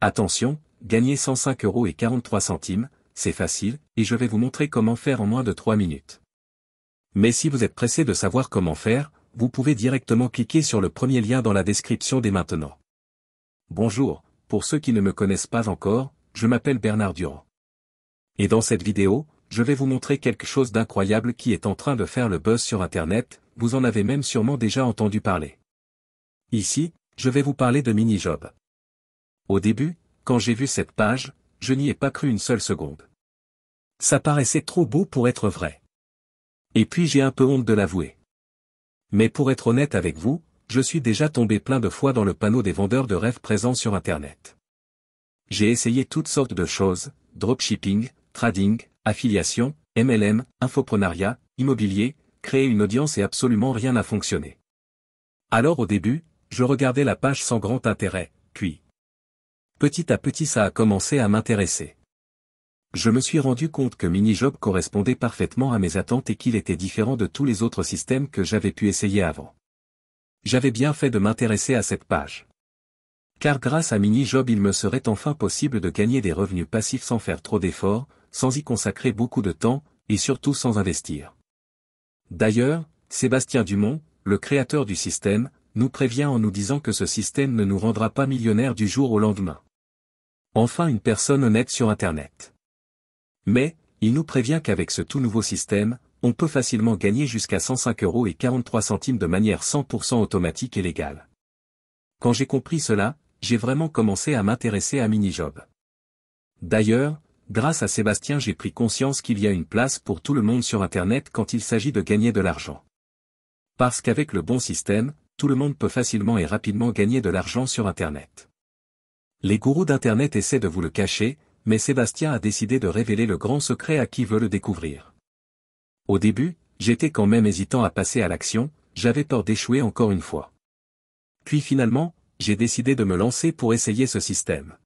Attention, gagner 105,43 €, c'est facile, et je vais vous montrer comment faire en moins de 3 minutes. Mais si vous êtes pressé de savoir comment faire, vous pouvez directement cliquer sur le premier lien dans la description dès maintenant. Bonjour, pour ceux qui ne me connaissent pas encore, je m'appelle Bernard Durand. Et dans cette vidéo, je vais vous montrer quelque chose d'incroyable qui est en train de faire le buzz sur Internet, vous en avez même sûrement déjà entendu parler. Ici, je vais vous parler de Minijob. Au début, quand j'ai vu cette page, je n'y ai pas cru une seule seconde. Ça paraissait trop beau pour être vrai. Et puis j'ai un peu honte de l'avouer. Mais pour être honnête avec vous, je suis déjà tombé plein de fois dans le panneau des vendeurs de rêves présents sur Internet. J'ai essayé toutes sortes de choses, dropshipping, trading, affiliation, MLM, infoprenariat, immobilier, créer une audience et absolument rien n'a fonctionné. Alors au début, je regardais la page sans grand intérêt, puis petit à petit ça a commencé à m'intéresser. Je me suis rendu compte que Minijob correspondait parfaitement à mes attentes et qu'il était différent de tous les autres systèmes que j'avais pu essayer avant. J'avais bien fait de m'intéresser à cette page. Car grâce à Minijob il me serait enfin possible de gagner des revenus passifs sans faire trop d'efforts, sans y consacrer beaucoup de temps, et surtout sans investir. D'ailleurs, Sébastien Dumont, le créateur du système, nous prévient en nous disant que ce système ne nous rendra pas millionnaires du jour au lendemain. Enfin une personne honnête sur Internet. Mais, il nous prévient qu'avec ce tout nouveau système, on peut facilement gagner jusqu'à 105,43 € de manière 100% automatique et légale. Quand j'ai compris cela, j'ai vraiment commencé à m'intéresser à Minijob. D'ailleurs, grâce à Sébastien j'ai pris conscience qu'il y a une place pour tout le monde sur Internet quand il s'agit de gagner de l'argent. Parce qu'avec le bon système, tout le monde peut facilement et rapidement gagner de l'argent sur Internet. Les gourous d'Internet essaient de vous le cacher, mais Sébastien a décidé de révéler le grand secret à qui veut le découvrir. Au début, j'étais quand même hésitant à passer à l'action, j'avais peur d'échouer encore une fois. Puis finalement, j'ai décidé de me lancer pour essayer ce système.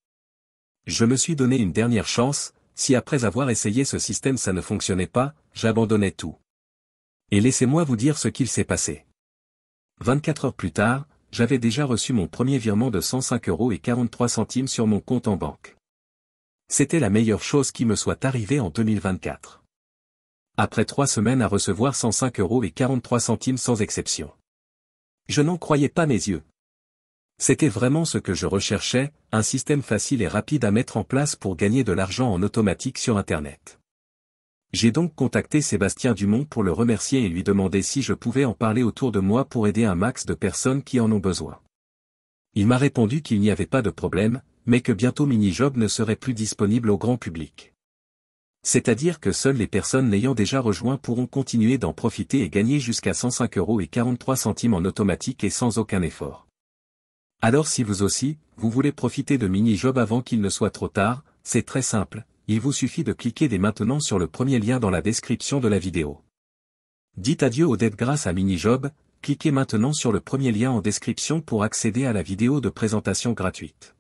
Je me suis donné une dernière chance, si après avoir essayé ce système ça ne fonctionnait pas, j'abandonnais tout. Et laissez-moi vous dire ce qu'il s'est passé. 24 heures plus tard, j'avais déjà reçu mon premier virement de 105,43 € sur mon compte en banque. C'était la meilleure chose qui me soit arrivée en 2024. Après 3 semaines à recevoir 105,43 € sans exception. Je n'en croyais pas mes yeux. C'était vraiment ce que je recherchais, un système facile et rapide à mettre en place pour gagner de l'argent en automatique sur Internet. J'ai donc contacté Sébastien Dumont pour le remercier et lui demander si je pouvais en parler autour de moi pour aider un max de personnes qui en ont besoin. Il m'a répondu qu'il n'y avait pas de problème, mais que bientôt Minijob ne serait plus disponible au grand public. C'est-à-dire que seules les personnes l'ayant déjà rejoint pourront continuer d'en profiter et gagner jusqu'à 105,43 € en automatique et sans aucun effort. Alors si vous aussi, vous voulez profiter de Minijob avant qu'il ne soit trop tard, c'est très simple, il vous suffit de cliquer dès maintenant sur le premier lien dans la description de la vidéo. Dites adieu aux dettes grâce à Minijob, cliquez maintenant sur le premier lien en description pour accéder à la vidéo de présentation gratuite.